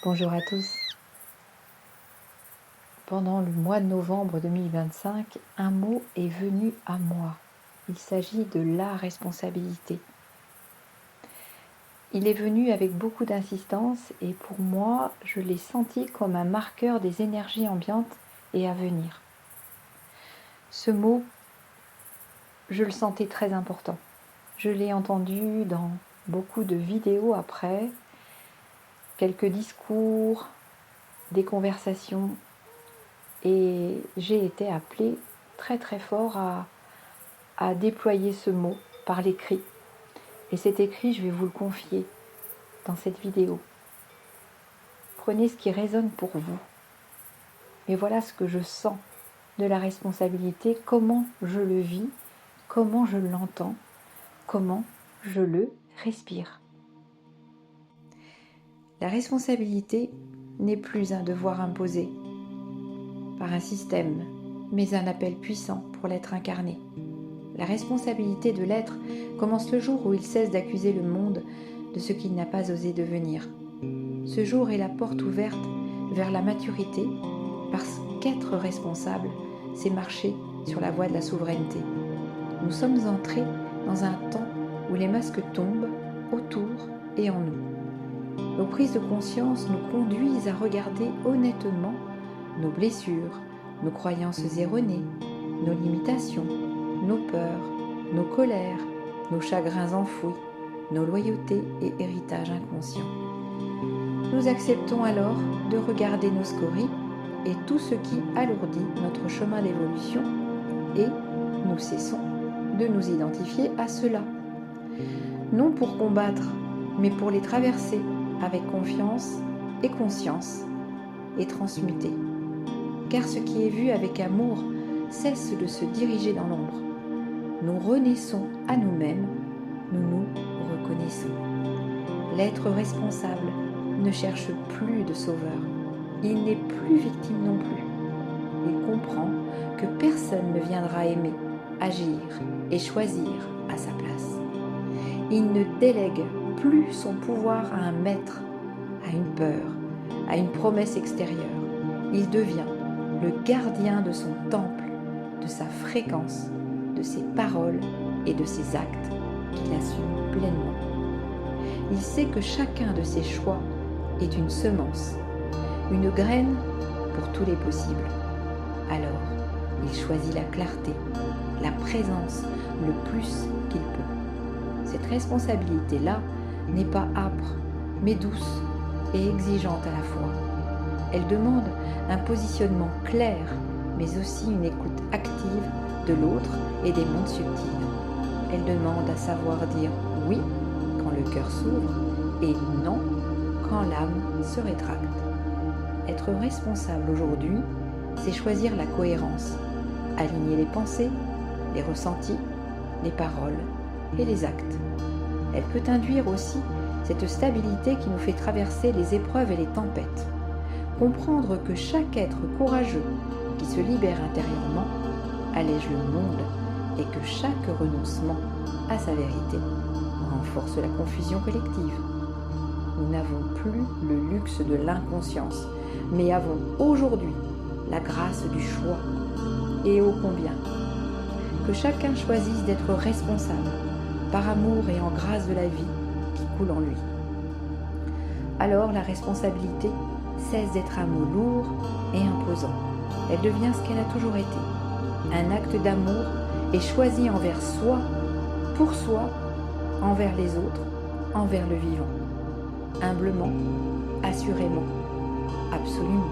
Bonjour à tous. Pendant le mois de novembre 2025, un mot est venu à moi. Il s'agit de la responsabilité. Il est venu avec beaucoup d'insistance et pour moi, je l'ai senti comme un marqueur des énergies ambiantes et à venir. Ce mot, je le sentais très important. Je l'ai entendu dans beaucoup de vidéos après, quelques discours, des conversations. Et j'ai été appelée très très fort à déployer ce mot par l'écrit. Et cet écrit, je vais vous le confier dans cette vidéo. Prenez ce qui résonne pour vous. Et voilà ce que je sens de la responsabilité, comment je le vis, comment je l'entends, comment je le respire. La responsabilité n'est plus un devoir imposé par un système, mais un appel puissant pour l'être incarné. La responsabilité de l'être commence le jour où il cesse d'accuser le monde de ce qu'il n'a pas osé devenir. Ce jour est la porte ouverte vers la maturité, parce qu'être responsable, c'est marcher sur la voie de la souveraineté. Nous sommes entrés dans un temps où les masques tombent autour et en nous. Nos prises de conscience nous conduisent à regarder honnêtement nos blessures, nos croyances erronées, nos limitations, nos peurs, nos colères, nos chagrins enfouis, nos loyautés et héritages inconscients. Nous acceptons alors de regarder nos scories et tout ce qui alourdit notre chemin d'évolution et nous cessons de nous identifier à cela. Non pour combattre, mais pour les traverser avec confiance et conscience et transmuter. Car ce qui est vu avec amour cesse de se diriger dans l'ombre. Nous renaissons à nous-mêmes, nous nous reconnaissons. L'être responsable ne cherche plus de sauveur. Il n'est plus victime non plus. Il comprend que personne ne viendra aimer, agir et choisir à sa place. Il ne délègue plus son pouvoir à un maître, à une peur, à une promesse extérieure. Il devient le gardien de son temple, de sa fréquence, de ses paroles et de ses actes qu'il assume pleinement. Il sait que chacun de ses choix est une semence, une graine pour tous les possibles. Alors, il choisit la clarté, la présence le plus qu'il peut. Cette responsabilité-là n'est pas âpre, mais douce et exigeante à la fois. Elle demande un positionnement clair, mais aussi une écoute active de l'autre et des mondes subtils. Elle demande à savoir dire oui quand le cœur s'ouvre et non quand l'âme se rétracte. Être responsable aujourd'hui, c'est choisir la cohérence, aligner les pensées, les ressentis, les paroles et les actes. Elle peut induire aussi cette stabilité qui nous fait traverser les épreuves et les tempêtes. Comprendre que chaque être courageux qui se libère intérieurement allège le monde et que chaque renoncement à sa vérité renforce la confusion collective. Nous n'avons plus le luxe de l'inconscience, mais avons aujourd'hui la grâce du choix. Et ô combien que chacun choisisse d'être responsable par amour et en grâce de la vie qui coule en lui. Alors la responsabilité cesse d'être un mot lourd et imposant. Elle devient ce qu'elle a toujours été, un acte d'amour et choisi envers soi, pour soi, envers les autres, envers le vivant. Humblement, assurément, absolument.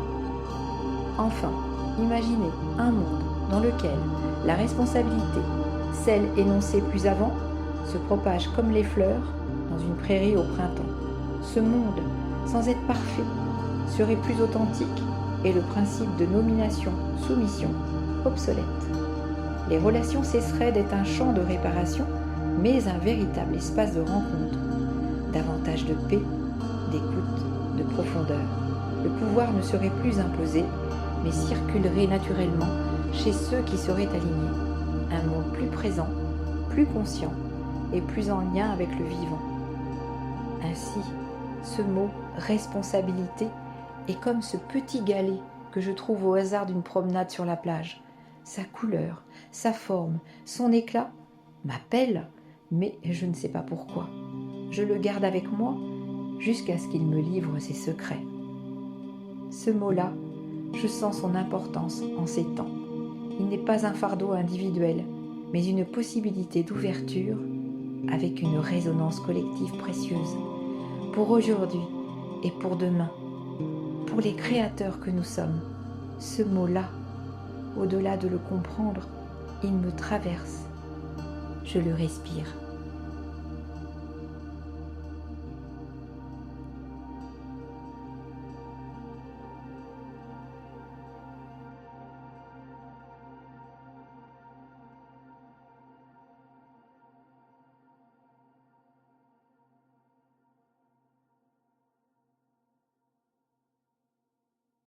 Enfin, imaginez un monde dans lequel la responsabilité, celle énoncée plus avant, se propage comme les fleurs dans une prairie au printemps. Ce monde, sans être parfait, serait plus authentique et le principe de nomination-soumission obsolète. Les relations cesseraient d'être un champ de réparation, mais un véritable espace de rencontre, davantage de paix, d'écoute, de profondeur. Le pouvoir ne serait plus imposé, mais circulerait naturellement chez ceux qui seraient alignés. Un monde plus présent, plus conscient et plus en lien avec le vivant. Ainsi, Ce mot « responsabilité » est comme ce petit galet que je trouve au hasard d'une promenade sur la plage. Sa couleur, sa forme, son éclat m'appellent, mais je ne sais pas pourquoi. Je le garde avec moi jusqu'à ce qu'il me livre ses secrets. Ce mot-là, je sens son importance en ces temps. Il n'est pas un fardeau individuel, mais une possibilité d'ouverture avec une résonance collective précieuse, pour aujourd'hui et pour demain, pour les créateurs que nous sommes. Ce mot-là, au-delà de le comprendre, il me traverse. Je le respire.